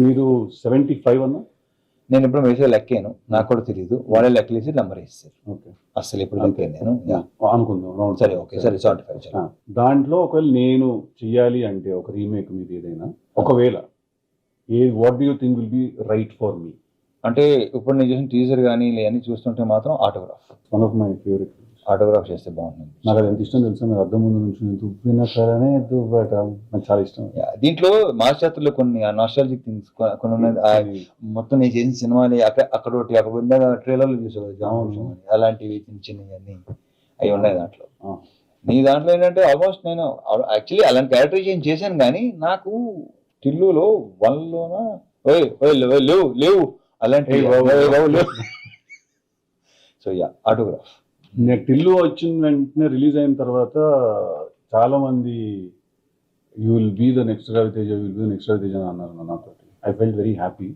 మీరు 75 అన్నా? నేను ఇప్పుడు వేసే లెక్కాను, నాకు కూడా తెలియదు. వాళ్ళే లెక్కలేసి నెంబర్ వేస్తారు. ఓకే, అసలు ఇప్పుడు లెక్కాను నేను. అనుకుందాం రౌండ్. సరే, ఓకే, సరే 75. దాంట్లో ఒకవేళ నేను చెయ్యాలి అంటే ఒక రీమేక్ మీద ఏదైనా, ఒకవేళ what do you think will be right for me? అంటే ఇప్పుడు నేను చేసిన టీజర్ కానీ ఇవన్నీ చూస్తుంటే మాత్రం autograph, one of my favourite. Autograph చేస్తే బాగుంటుంది. నాకు అది ఎంత ఇష్టం తెలుసా, మీరు అద్దం ముందు నుంచి దువ్విన సరే దువ్వట, నాకు చాలా ఇష్టం. దీంట్లో మాస్టర్లో కొన్ని నాస్టాలజిక్ థింగ్స్ కొన్ని ఉన్నాయి. మొత్తం నేను చేసిన సినిమాలు అక్కడ ఒకటి అక్కడ ఉందా ట్రైలర్లు చూసేవాళ్ళు జామ అలాంటివి చిన్న చిన్నవి అవి ఉన్నాయి దాంట్లో. నీ దాంట్లో ఏంటంటే ఆల్మోస్ట్ నేను యాక్చువల్లీ అలాంటి క్యారెక్టరైజేషన్ చేశాను, కానీ నాకు టిల్లులో వన్లోన లేవు లేవు అలాంటి. So yeah, autograph. నేను టిల్లు వచ్చిన వెంటనే రిలీజ్ అయిన తర్వాత చాలా మంది you will be the next Raviteja, will be the next Raviteja అని అన్నారు నాతో. I felt very happy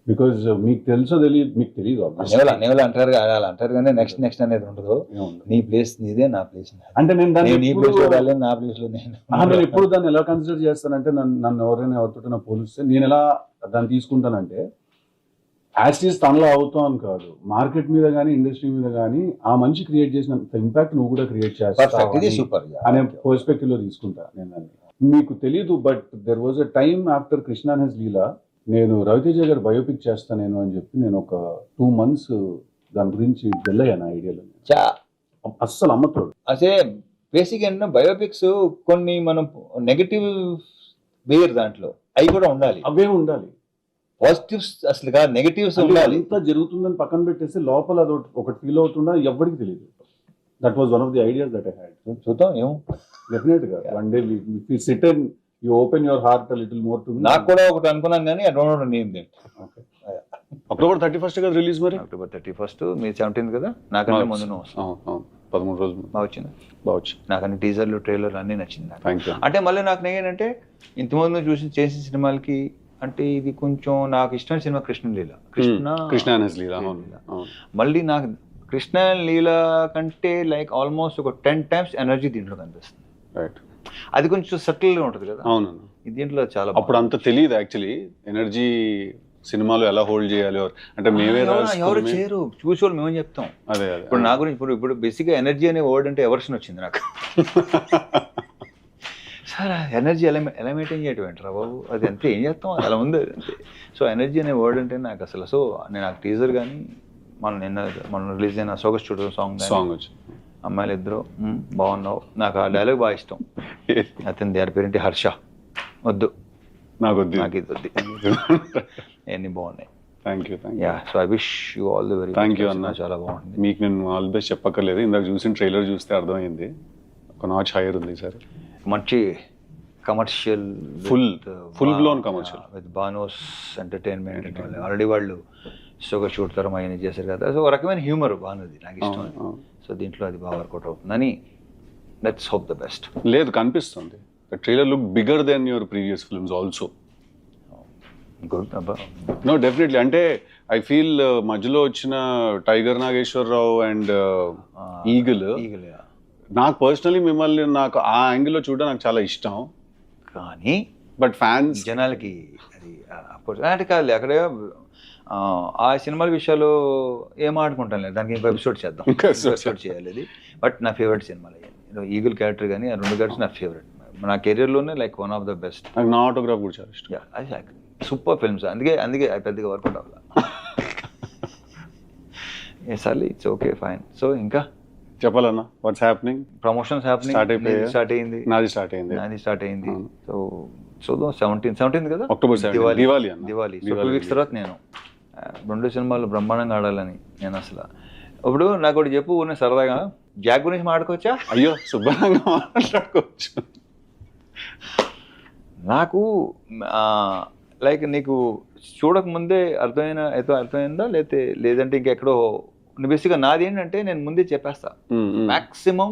because మీకు తెలుసో తెలియదు, మీకు తెలియదు అంటారు అలా అంటారు, కానీ నెక్స్ట్ అనేది ఉండదు. నీ ప్లేస్ నీదే, నా ప్లేస్ అంటే నేను దాన్ని నీ ప్లేస్ లో నా ప్లేస్ లో నేను ఎప్పుడు దాన్ని ఎలా కన్సిడర్ చేస్తానంటే, నన్ను ఎవరితో పోలిస్తే నేను ఎలా దాన్ని తీసుకుంటానంటే, యాస్టీస్ తనలో అవుతాం కాదు, మార్కెట్ మీద కానీ ఇండస్ట్రీ మీద కానీ ఆ మనిషి క్రియేట్ చేసినంత ఇంపాక్ట్ నువ్వు కూడా క్రియేట్ చేస్తావు అనే పర్స్పెక్టివ్ లో తీసుకుంటా నేను దాన్ని. మీకు తెలీదు, but there was a time after Krishna and his Leela, నేను రవితేజ గారు బయోపిక్ చేస్తా నేను అని చెప్పి నేను ఒక 2 months దాని గురించి వెళ్ళాను ఐడియాలో. అస్సలు అమ్మతోడు. అదే బేసిక్ ఏంటంటే బయోపిక్స్ కొన్ని మనం నెగటివ్ వేరు, దాంట్లో అవి కూడా ఉండాలి, అవే ఉండాలి. పాజిటివ్స్ అసలు కాదు, నెగటివ్స్ ఉండాలి. ఎంత జరుగుతుందని పక్కన పెట్టేసి లోపల అది ఒకటి ఫీల్ అవుతుందా ఎవరికి తెలియదు. That was one of the ideas that I had. చూద్దాం ఏమో, డెఫినెట్ గా one day we sit and you open your heart a little more too. నాకు కూడా ఒకటి అనుకున్నాను, కానీ I don't know name that. Okay, October 31st కదా release. మరి October 31st, మీ 17th కదా, నాకన్నా ముందు 13 రోజులు బాగా వచ్చింది. నాకు అన్ని టీజర్లు ట్రైలర్లు అన్నీ నచ్చింది. అంటే మళ్ళీ నాకు ఏంటంటే ఇంతకుముందు చేసిన సినిమాలకి అంటే ఇది కొంచెం నాకు ఇష్టమైన సినిమా కృష్ణలీల. మళ్ళీ నాకు కృష్ణ లీల కంటే లైక్ ఆల్మోస్ట్ ఒక 10 times ఎనర్జీ దీంట్లో కనిపిస్తుంది. అది కొంచెం సటిల్ గా ఉంటుంది కదా. అవును, దీంట్లో చాలా. అప్పుడు అంత తెలియదు యాక్చువల్లీ ఎనర్జీ సినిమాలో ఎలా హోల్డ్ చేయాలి అంటే మేమే ఎవరు చేయరు, చూసేవాళ్ళు మేమని చెప్తాం. అదే ఇప్పుడు నా గురించి ఇప్పుడు బేసిక్ గా ఎనర్జీ అనే వర్డ్ అంటే ఎవర్షన్ వచ్చింది నాకు. సార్ ఎనర్జీ ఎలా మెయింటైన్ చేయటం ఏంటరా బాబు, అది అంతే, ఏం చేస్తాం, అలా ఉంది అంతే. సో ఎనర్జీ అనే వర్డ్ అంటే నాకు అసలు, సో నేను నాకు టీజర్ కానీ మనం రిలీజ్ అయిన సోగస్ చూడ సాంగ్ వచ్చి అమ్మాయిలు ఇద్దరు బాగున్నావు, నాకు ఆ డైలాగ్ బాగా ఇష్టం. అతని దాని పేరేంటి, హర్ష. వద్దు నాకు ఇది వద్దు, అన్నీ బాగున్నాయి. Yeah, so I wish you all the very. Thank you అన్న, చాలా బాగుంది. మీకు నేను ఆల్ ది బెస్ట్ చెప్పక్కర్లేదు, ఇందాక చూసిన ట్రైలర్ చూస్తే అర్థమైంది, ఒక నాచ్ హైయర్ ఉంది సార్. మంచి commercial, full blown commercial with bonus entertainment. Already వాళ్ళు షోగా షూట్ తరం అయిన చేశారు కదా, సో ఒక రకమైన హ్యూమర్ బాగున్నది, నాకు ఇష్టం. సో దీంట్లో అది బాగా వర్కౌట్ అవుతుందని లెట్స్ హోప్ ద బెస్ట్. లేదు, కనిపిస్తుంది. The trailer looked bigger than your previous films also. Good. No, definitely. అంటే ఐ ఫీల్ మధ్యలో వచ్చిన టైగర్ నాగేశ్వరరావు అండ్ ఈగల్ నాకు పర్సనలీ మిమ్మల్ని నాకు ఆ యాంగిల్లో చూడడం నాకు చాలా ఇష్టం, కానీ బట్ ఫ్యాన్స్ జనాలకి అది అంటే కాదు. అక్కడే ఆ సినిమాల విషయాలు ఏం ఆడుకుంటాను లేదు, దానికి ఇంకో ఎపిసోడ్ చేద్దాం, ఎపిసోడ్ చేయాలి అది. బట్ నా ఫేవరెట్ సినిమాలు అయ్యాయి, ఈగల్ క్యారెక్టర్ కానీ ఆ 2 క్యారెక్టర్స్ నా ఫేవరెట్, నా కెరీర్లోనే like one of the best. నాకు నా ఆటోగ్రాఫ్ కూడా చాలా ఇష్టం. అది సూపర్ ఫిల్మ్స్, అందుకే పెద్దగా వర్కౌట్ అవ్వాలి. Surely, it's okay, fine. So ఇంకా చెప్పాలన్నా, what's happening? Promotions happening. Start అయింది. నాది స్టార్ట్ అయింది. సో చూద్దాం, 17th కదా, October 17, దివాళీ. సో 2 weeks తర్వాత నేను 2 సినిమాలు బ్రహ్మాండంగా ఆడాలని నేను అసలు. ఇప్పుడు నాకు ఒకటి చెప్పు, నేను సరదాగా జాక్ గురించి మాట్లాడుకోవచ్చా? అయ్యో, శుభ్రంగా మాట్లాడుకోవచ్చు. నాకు లైక్ నీకు చూడకముందే అర్థమైందా లేదంటే ఇంకెక్కడో? బేసిక్గా నాది ఏంటంటే నేను ముందే చెప్పేస్తా, మ్యాక్సిమం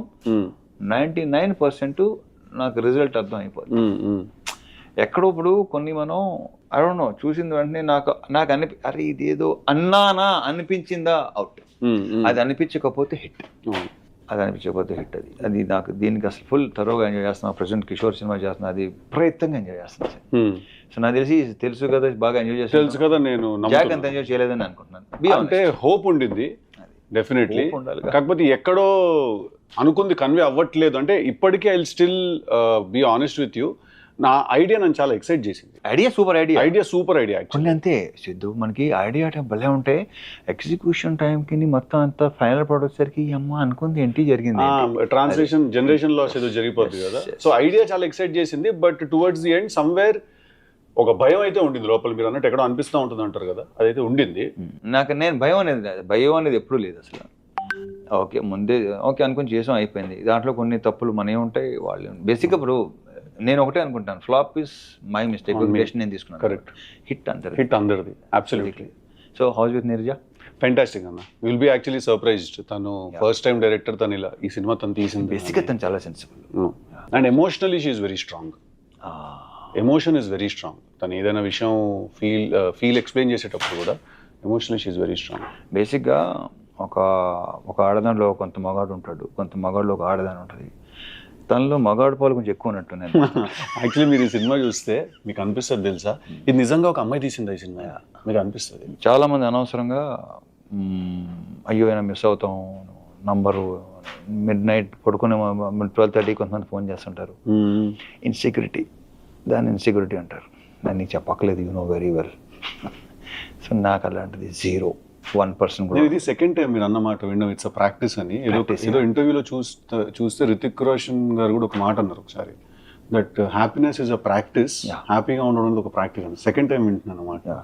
99% నాకు రిజల్ట్ అర్థం అయిపోతుంది. ఎక్కడో ఇప్పుడు కొన్ని మనం ఐ డోంట్ నో చూసిన వెంటనే నాకు అరే ఇదేదో అన్నానా అనిపించిందా, అవుట్. అది అనిపించకపోతే హిట్, అది నాకు దీనికి అసలు ఫుల్ తరోగా ఎంజాయ్ చేస్తున్నా. ప్రజెంట్ కిషోర్ సినిమా చేస్తున్నా, అది ప్రయత్నంగా ఎంజాయ్ చేస్తున్నా. సో నాకు తెలుసు కదా బాగా ఎంజాయ్ చేసి తెలుసు కదా, నేను జాక్ అంత ఎంజాయ్ చేయలేదని అనుకుంటున్నాను. అంటే హోప్ ఉండింది డెఫినెట్లీ, ఉండాలి. కాకపోతే ఎక్కడో అనుకుంది కన్వే అవ్వట్లేదు. అంటే ఇప్పటికీ I still be honest with you, నా ఐడియా నన్ను చాలా ఎక్సైట్ చేసింది. ఐడియా సూపర్ ఐడియా యాక్చువల్లీ అంతే సిద్ధు, మనకి ఐడియా భలే ఉంటే ఎగ్జిక్యూషన్ టైంకి మొత్తం అంతా ఫైనల్ ప్రోడక్ట్ సరికి అమ్మ అనుకుంది ఏంటి జరిగింది, ట్రాన్స్లేషన్ జనరేషన్ లాస్ ఏదో జరిగిపోతుంది కదా. సో ఐడియా చాలా ఎక్సైట్ చేసింది, but towards the end somewhere ఒక భయం అయితే ఉండింది లోపల. మీరు అన్నట్టు ఎక్కడో అనిపిస్తూ ఉంటుంది అంటారు కదా, అదైతే ఉండింది. నేను భయం అనేది ఎప్పుడూ లేదు అసలు. ఓకే అనుకుని చేసాం, అయిపోయింది. దాంట్లో కొన్ని తప్పులు మనవి ఉంటాయి, వాళ్ళు బేసిక్గా ఇప్పుడు నేను ఒకటే అనుకుంటాను, ఫ్లాప్ ఇస్ మై మిస్టేక్, నేను తీసుకున్నాను. కరెక్ట్. హిట్ అందరిది absolutely. So house with Neeraja fantastic అన్న, విల్ బి యాక్చువల్లీ సర్ప్రైజ్డ్. తను ఫస్ట్ టైం డైరెక్టర్, తను ఇలా ఈ సినిమా తను తీసింది. బేసిక్గా తను చాలా sensible and emotionally she is very strong. Emotion is very strong. తను ఏదైనా విషయం ఫీల్ ఎక్స్ప్లెయిన్ చేసేటప్పుడు కూడా emotionally she is very strong. బేసిక్గా ఒక ఆడదానిలో కొంత మగాడు ఉంటాడు, కొంత మగాడులో ఒక ఆడదాని ఉంటుంది. తనలో మగాడు పాలు కొంచెం ఎక్కువ ఉన్నట్టు. నేను యాక్చువల్లీ మీరు ఈ సినిమా చూస్తే మీకు అనిపిస్తుంది తెలుసా, ఇది నిజంగా ఒక అమ్మాయి తీసింది ఈ సినిమా, మీకు అనిపిస్తుంది. చాలా మంది అనవసరంగా అయ్యో అయినా మిస్ అవుతాం నంబరు, మిడ్ నైట్ పడుకునే 12:30 కొంతమంది ఫోన్ చేస్తుంటారు. ఇన్సెక్యూరిటీ, దాన్ని ఇన్సెక్యూరిటీ అంటారు. నేను నీకు చెప్పక్కలేదు, you know very well. So నాకు అలాంటిది 0-1% కూడా. ఇది సెకండ్ టైం మీరు అన్నమాట విన్నాం, ఇట్స్ అ ప్రాక్టీస్ అని. ఏదో ఇంటర్వ్యూలో చూస్తే రితిక్ రోషన్ గారు కూడా ఒక మాట అన్నారు ఒకసారి, that happiness is a practice, హ్యాపీగా ఉండడం ఒక ప్రాక్టీస్ అని. సెకండ్ టైం వింటున్నాను అన్నమాట.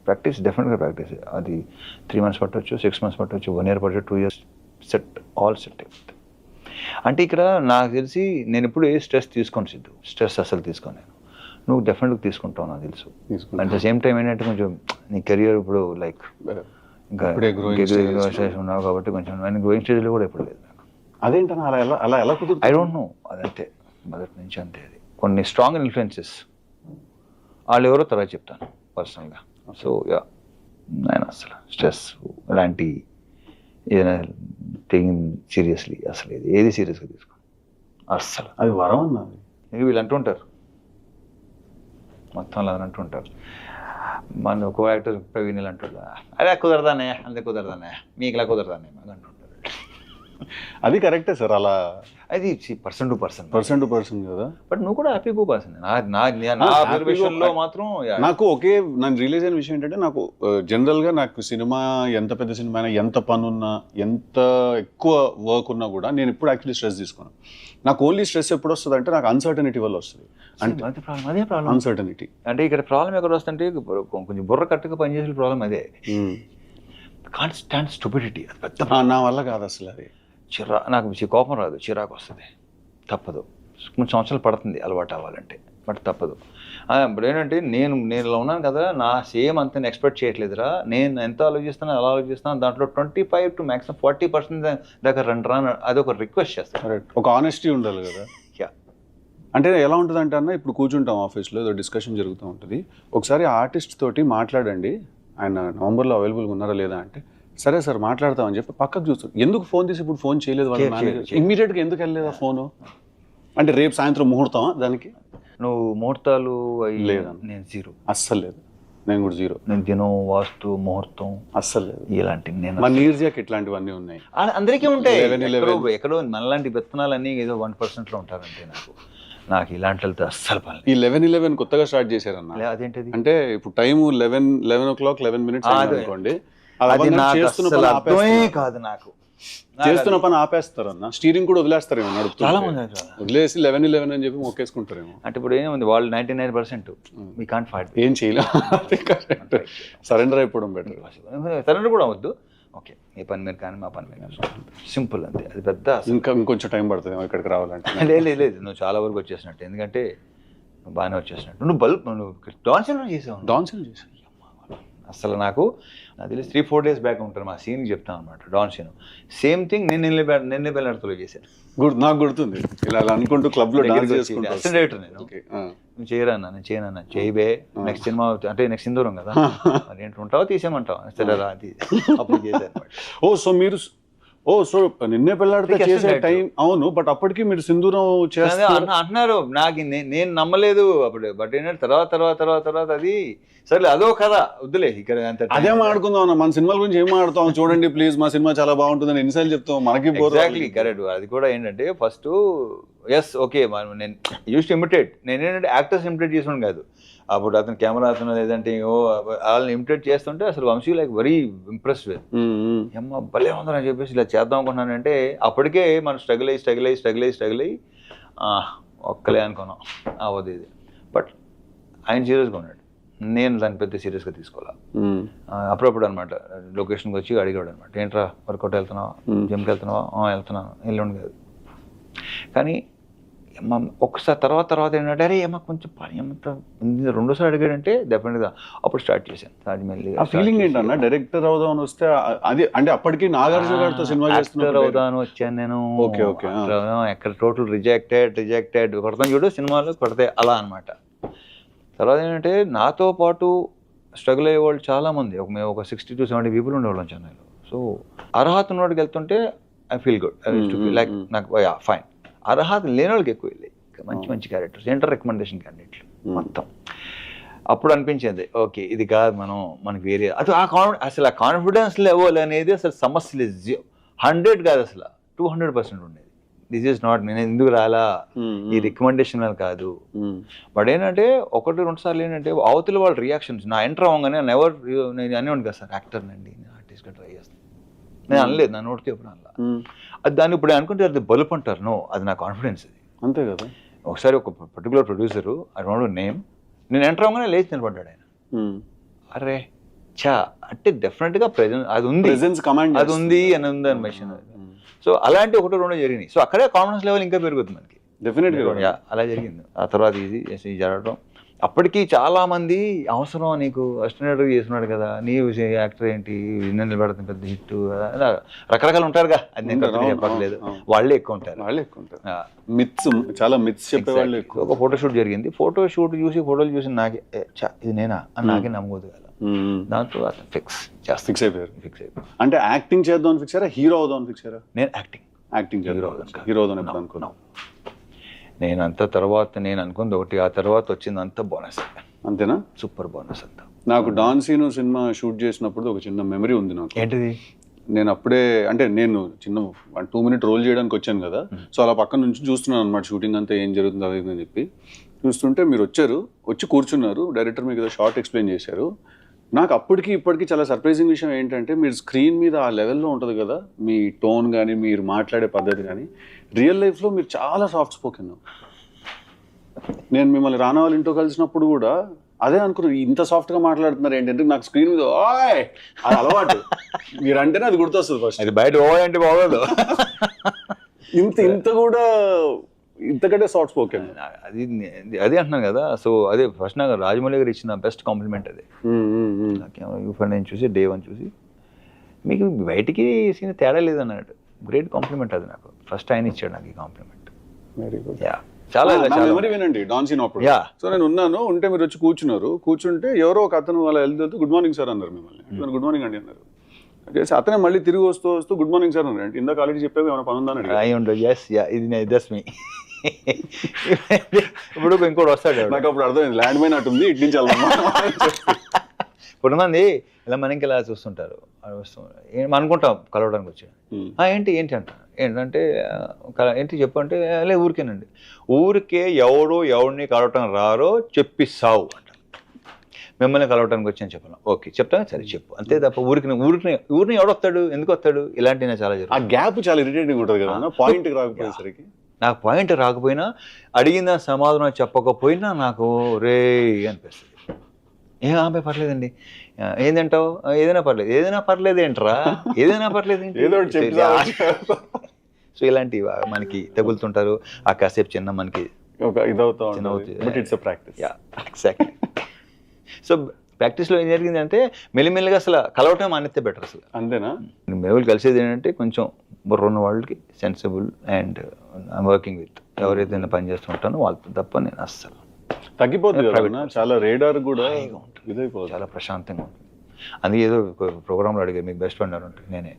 ప్రాక్టీస్, డెఫినెట్గా ప్రాక్టీస్. అది 3 months పట్టవచ్చు, 6 months పట్టవచ్చు, 1 year పట్టవచ్చు, 2 years సెట్ అయిపోతుంది. అంటే ఇక్కడ నాకు తెలిసి నేను ఎప్పుడు ఏ స్ట్రెస్ తీసుకోను సిద్ధు, స్ట్రెస్ అసలు తీసుకోను నేను. నువ్వు డెఫినెట్గా తీసుకుంటావు నాకు తెలుసు. అట్ ద సేమ్ టైం ఏంటంటే కొంచెం నీ కెరియర్ ఇప్పుడు లైక్ ఇంకా ఉన్నావు కాబట్టి కొంచెం నేను గ్రోయింగ్ స్టేజ్లో కూడా ఎప్పుడు లేదు నాకు. అదేంటన్నా అలా ఎలా కుదురుతుంది? ఐ డోంట్ నో, అదంతే మొదటి నుంచి అంతే. అది కొన్ని స్ట్రాంగ్ ఇన్ఫ్లుయెన్సెస్, వాళ్ళు ఎవరో తర్వాత చెప్తాను పర్సనల్గా. సో యా, నేను అసలు స్ట్రెస్ ఇలాంటి ఏదైనా సీరియస్లీ అసలు ఏది సీరియస్గా తీసుకో అస్సలు. అది వరం అన్నది. వీళ్ళు అంటుంటారు మొత్తం అలా అంటుంటారు. మన ఒక యాక్టర్ ప్రవీణ్ ఇలా అంటాడు, అదే కుదరదానే, అంతే కుదరదానే, మీకు ఇలా కుదరదానే మాకు అంటుంటారు. అది కరెక్టే సార్, అలా అది పర్సన్ టు పర్సన్ కదా. బట్ నువ్వు కూడా హ్యాపీ పర్సన్. నా మాత్రం నాకు నన్ను రిలీజ్ అయిన విషయం ఏంటంటే, నాకు జనరల్గా నాకు సినిమా ఎంత పెద్ద సినిమా అయినా, ఎంత పని ఉన్నా, ఎంత ఎక్కువ వర్క్ ఉన్నా కూడా నేను ఇప్పుడు యాక్చువల్లీ స్ట్రెస్ తీసుకున్నాను. నాకు ఓన్లీ స్ట్రెస్ ఎప్పుడు వస్తుంది అంటే నాకు అన్సర్టనిటీ వల్ల వస్తుంది. అదే ప్రాబ్లం, అన్సర్టనిటీ. అంటే ఇక్కడ ప్రాబ్లం ఎక్కడ వస్తుంటే కొంచెం బుర్ర కట్టుగా పనిచేసే ప్రాబ్లం అదే. కాన్స్టాంట్ స్టూపిడిటీ, అది పెద్ద నా వల్ల కాదు అసలు. అది నాకు కోపం రాదు, చిరాకు వస్తుంది, తప్పదు. కొన్ని సంవత్సరాలు పడుతుంది అలవాటు అవ్వాలంటే, బట్ తప్పదు. ఇప్పుడు ఏంటంటే నేను ఇలా ఉన్నాను కదా, నా సేమ్ అంత ఎక్స్పెక్ట్ చేయట్లేదురా, నేను ఎంత ఆలోచిస్తాను అలా ఆలోచిస్తాను, దాంట్లో 25 to maximum 40% దాకా రండి, అదొక రిక్వెస్ట్ చేస్తాను. ఒక ఆనెస్టీ ఉండాలి కదా. అంటే ఎలా ఉంటుంది అంటే అన్న, ఇప్పుడు కూర్చుంటాం ఆఫీస్లో, ఏదో డిస్కషన్ జరుగుతూ ఉంటుంది, ఒకసారి ఆర్టిస్ట్ తోటి మాట్లాడండి, ఆయన నవంబర్లో అవైలబుల్గా ఉన్నారా లేదా అంటే, సరే సార్ మాట్లాడతామని చెప్పి పక్కకు చూస్తాడు. ఎందుకు ఫోన్ తీసి ఇప్పుడు ఫోన్ చేయలేదు వాళ్ళు మేనేజర్, ఇమ్మీడియట్గా ఎందుకు వెళ్ళలేదా ఫోను అంటే, రేపు సాయంత్రం ముహూర్తం దానికి నువ్వు ముహూర్తాలు లేదా? నేను 0, అస్సలు లేదు. నేను కూడా 0. నేను దినం, వాస్తు, ముహూర్తం అస్సలు లేదు. ఇలాంటివి నేను మన నీర్జాకి ఇట్లాంటివన్నీ ఉన్నాయి, అందరికీ ఉంటాయి. ఎక్కడో మనలాంటి విత్తనాలన్నీ ఏదో 1%లో ఉంటారంటే నాకు ఇలాంటి వెళ్తే అస్సలు పని. ఈ 11:11 కొత్తగా స్టార్ట్ చేశారన్న. అదేంటిది అంటే ఇప్పుడు టైం 11 o'clock 11 minutes అనుకోండి, కాదు నాకు చేస్తున్న పని ఆపేస్తారన్న. స్టీరింగ్ కూడా వదిలేస్తారేమో, చాలా మంది వదిలేసి 11:11 అని చెప్పి మొక్కేసుకుంటారేమో. అంటే ఇప్పుడు ఏముంది, వాళ్ళు 99% we can't fight, ఏం చేయలేం, సరెండర్ అయిపోవడం బెటర్. సరెండర్ కూడా అవద్దు, ఓకే మీ పని మీరు కానీ మా పని మీరు, సింపుల్ అంతే. అది పెద్ద ఇంకొంచెం టైం పడుతుంది ఇక్కడికి రావాలంటే. లేదు నువ్వు చాలా వరకు వచ్చేసినట్టు, ఎందుకంటే నువ్వు బాగానే వచ్చేసినట్టు. నువ్వు డాన్సీలో చేసావు అసలు. నాకు తెలిసి 3-4 days బ్యాక్ ఉంటాను, మా సీన్కి చెప్తాను అనమాట, డాన్ సీన్. సేమ్ థింగ్ నేను నిన్న బెల్లర్తో చేశాను. నాకు గుర్తుంది, ఇలా అనుకుంటూ క్లబ్లో డాన్స్ చేసుకుంటూ. అసిస్టెంట్ నేను, నువ్వు చేయరన్నా, నేను చేయనన్నా, చేయబే నెక్స్ట్ సినిమా అంటే నెక్స్ట్ సింధూరం కదా, మరి ఏంటి ఉంటావా తీసేయమంటావా, సరే రా అది అప్పుడు చేశాను. ఓ సో మీరు ఓ సో నిన్నే పెళ్ళాడితే Like చేసే assistant. టైం అవును, బట్ అప్పటికి మీరు సింధూరం చేస్తారు. అంటున్నారు నాకు నేను నమ్మలేదు అప్పుడు. బట్ ఏంటంటే తర్వాత అది సరే అదో కథ వద్దులే ఇక్కడ అంత అదే మాట్లాడుకుందాం అన్న, మన సినిమాల గురించి ఏం మాట్లాడతాం చూడండి ప్లీజ్, మా సినిమా చాలా బాగుంటుందని ఎన్నిసార్లు చెప్తాం, మనకి ఎగ్జాక్ట్లీ కరెక్ట్. అది కూడా ఏంటంటే ఫస్ట్ ఎస్ ఓకే నేను యూస్ టు ఇమిటేట్. నేను ఏంటంటే యాక్టర్స్ ఇమిటేట్ చేసాను కాదు. అప్పుడు అతను కెమెరా అతను లేదంటే వాళ్ళని ఇమిటేట్ చేస్తుంటే అసలు Vamshi like very impressed with అమ్మ భలే ఉందని చెప్పేసి ఇలా చేద్దాం అనుకున్నానంటే అప్పటికే మనం స్ట్రగుల్ అయ్యి ఒక్కలే అనుకున్నాం అవ్వదు ఇది. బట్ ఆయన సీరియస్గా ఉన్నాడు, నేను దాన్ని పెద్ద సీరియస్గా తీసుకోవాలి. అప్పుడప్పుడు అనమాట లొకేషన్కి వచ్చి అడిగాడు అనమాట, ఏంట్రా వర్కౌట్ వెళ్తున్నావా, జిమ్కి వెళ్తున్నావా, వెళ్తున్నాను, ఎల్లుండి కాదు. కానీ ఒకసారి తర్వాత ఏంటంటే అరే ఏమో కొంచెం పని ఏమంతా రెండోసారి అడిగాడంటే డెఫినెట్గా అప్పుడు స్టార్ట్ చేశాను. ఆ ఫీలింగ్ ఏంటన్నా డైరెక్టర్ అవుదామని వస్తే అది అంటే అప్పటికి నాగార్జున గారితో సినిమా యాక్టర్ అవుదామని వచ్చాను నేను. ఓకే ఎక్కడ టోటల్ రిజెక్టెడ్ కొడతాను చూడు సినిమాలు కొడితే అలా అనమాట. తర్వాత ఏంటంటే నాతో పాటు స్ట్రగుల్ అయ్యే వాళ్ళు చాలామంది, మేము ఒక 60 to 70 పీపుల్ ఉండేవాళ్ళం చెన్నైలో. సో అర్హత ఉన్నోడికి వెళ్తుంటే ఐ ఫీల్ గుడ్, లైక్ నాకు ఫైన్. అర్హత లేని వాళ్ళకి ఎక్కువ వెళ్ళాయి మంచి క్యారెక్టర్స్, ఇంటర్ రికమెండేషన్ క్యాండిడేట్లు మొత్తం. అప్పుడు అనిపించింది ఓకే ఇది కాదు మనకి వేరే అది అసలు ఆ కాన్ఫిడెన్స్ లెవెల్ అనేది అసలు సమస్య లేదు. 100 కాదు అసలు 200% ఉండేది. దిస్ ఈస్ నాట్ నేను ఎందుకు రాలా ఈ రికమెండేషన్ అని కాదు. బట్ ఏంటంటే 1-2 సార్లు ఏంటంటే అవతల వాళ్ళ రియాక్షన్స్ నా ఎంటర్ అవ్వగానే నేను అనేవాడిని కదా సార్ యాక్టర్ నండి, నేను ఆర్టిస్ట్గా ట్రై చేస్తాను, నేను అనలేదు, నా నోటితో ఎప్పుడు అనలా. అది దాన్ని ఇప్పుడు అనుకుంటే అది బలుపు అంటారు. నో, అది నా కాన్ఫిడెన్స్. అది అంతే కదా. ఒకసారి ఒక particular producer I don't name, నేను ఎంటర్ అవ్వగానే లేచి నిలబడ్డాడు ఆయన. అరే చా అంటే డెఫినెట్గా ప్రెజెన్స్ అది ఉంది అని ఉంది అని మెషిన్. సో అలాంటి 1-2 జరిగినాయి. సో అక్కడే కాన్ఫిడెన్స్ లెవెల్ ఇంకా పెరుగుతుంది మనకి డెఫినెట్గా. అలా జరిగింది. ఆ తర్వాత ఇది జరగడం. అప్పటికి చాలా మంది అవసరం నీకు అసిస్టెంట్ చేస్తున్నాడు కదా, నీ యాక్టర్ ఏంటి నిన్న నిలబడుతుంది పెద్ద హిట్, రకరకాలు ఉంటారుగా, అది నేను చెప్పట్లేదు, వాళ్ళే ఎక్కువ ఉంటారు. మిత్స్ చాలా మిత్స్ చెప్పేవాళ్ళు. ఒక ఫోటోషూట్ జరిగింది, ఫోటోలు చూసి నాకే ఇది నేనా అని నాకే నమ్మకూడదు కదా. దాంతో అతను ఫిక్స్ అయిపోయారు. అంటే యాక్టింగ్ చేద్దాం ఫిక్స్ అయ్యారా, హీరో అవుదాం ఫిక్స్ అయ్యారా? నేను యాక్టింగ్ హీరో అవుదాం అనుకున్నాను. నేను అనుకుంది ఒకటి, ఆ తర్వాత వచ్చింది అంతా బోనస్. అంతేనా? సూపర్ బోనస్ అంతా. నాకు డాన్ సీను సినిమా షూట్ చేసినప్పుడు ఒక చిన్న మెమరీ ఉంది నాకు. ఏంటిది? నేను అప్పుడే అంటే నేను చిన్న 1-2 minute రోల్ చేయడానికి వచ్చాను కదా, సో అలా పక్కన నుంచి చూస్తున్నాను అనమాట షూటింగ్ అంతా ఏం జరుగుతుంది అది అని చెప్పి చూస్తుంటే మీరు వచ్చి కూర్చున్నారు, డైరెక్టర్ మీకు ఏదో షార్ట్ ఎక్స్ప్లెయిన్ చేశారు. నాకు అప్పటికి ఇప్పటికీ చాలా సర్ప్రైజింగ్ విషయం ఏంటంటే మీరు స్క్రీన్ మీద ఆ లెవెల్లో ఉంటుంది కదా మీ టోన్ కానీ మీరు మాట్లాడే పద్ధతి కానీ, రియల్ లైఫ్లో మీరు చాలా సాఫ్ట్ స్పోకెన్. నేను మిమ్మల్ని రానా వాళ్ళ ఇంట్లో కలిసినప్పుడు కూడా అదే అనుకున్నాను, ఇంత సాఫ్ట్గా మాట్లాడుతున్నారు ఏంటంటే నాకు స్క్రీన్ మీద ఓయ్ అది అలవాటు, మీరు అంటేనే అది గుర్తొస్తుంది ఫస్ట్. అది బయట ఓయ్ అంటే బాగోదు. ఇంత కూడా ఇంతకంటే సాఫ్ట్ స్పోకెన్. అదే అంటున్నాను కదా. సో అదే ఫస్ట్ నాకు రాజమౌళి గారు ఇచ్చిన బెస్ట్ కాంప్లిమెంట్ అదే. నేను చూసి డే 1 చూసి మీకు బయటికి సీన్ తేడా లేదన్నాడు, గ్రేట్ కాంప్లిమెంట్ అది నాకు. ఫస్ట్ ఆయన ఇచ్చాడు నాకు ఈ కాంప్లిమెంట్. Very good. చాలా మెమరీ వినండి డాన్ సీన్ అప్పుడు. సో నేను ఉంటే మీరు వచ్చి కూర్చుంటే ఎవరో ఒక అతను వాళ్ళ వెళ్తూ గుడ్ మార్నింగ్ సార్ అన్నారు మిమ్మల్ని. గుడ్ మార్నింగ్ అండి అన్నారు. చేసి అతనే మళ్ళీ తిరిగి వస్తూ గుడ్ మార్నింగ్ సార్ అన్నారు. ఇందాక ఆల్రెడీ చెప్పావు ఏమైనా పని ఉందని ఇప్పుడు ఇంకోటి వస్తాడు. నాకు అప్పుడు అర్థమైంది ల్యాండ్ మైన్ అటుంది, ఇటు నుంచి వెళ్దాం. కొంతమంది ఇలా మనకి ఇలా చూస్తుంటారు, అనుకుంటాం కలవడానికి వచ్చాడు, ఏంటి అంట. ఏంటంటే ఏంటి చెప్పు అంటే లే ఊరికేనండి. ఊరికే ఎవడిని కలవటం రారో చెప్పిస్తావు అంట. మిమ్మల్ని కలవటానికి వచ్చాను చెప్పాను, ఓకే చెప్తాను సరే చెప్పు అంతే తప్ప ఊరిని ఎవడొస్తాడు, ఎందుకు వస్తాడు, ఇలాంటివి చాలా జరుగుతుంది. ఆ గ్యాప్ చాలా ఇరిటేటింగ్ ఉంటుంది కదా, పాయింట్ రాకపోయేసరికి. నాకు పాయింట్ రాకపోయినా అడిగిన సమాధానం చెప్పకపోయినా నాకు రే అనిపిస్తుంది. అబ్బాయి పర్లేదండి, ఏంటంటావు, ఏదైనా పర్లేదు ఏంట్రా, ఏదైనా పర్లేదు సో ఇలాంటివి మనకి తగులుతుంటారు. ఆ కాసేపు చిన్న మనకి సో ప్రాక్టీస్లో ఏం జరిగింది అంటే మెల్లిమెల్లిగా అసలు కలవటం మానేస్తే బెటర్ అసలు. అంతేనా? మేము కలిసేది ఏంటంటే కొంచెం బుర్రున్న వాళ్ళకి sensible and I'm working with ఎవరైతే పని చేస్తుంటానో వాళ్ళతో తప్ప నేను అస్సలు తగ్గిపోతుంది కదా, చాలా రేడార్ కూడా చాలా ప్రశాంతంగా ఉంటుంది. అందుకే ఏదో ప్రోగ్రాంలో అడిగారు మీకు బెస్ట్ ఫ్రెండ్ అని ఉంటుంది, నేనే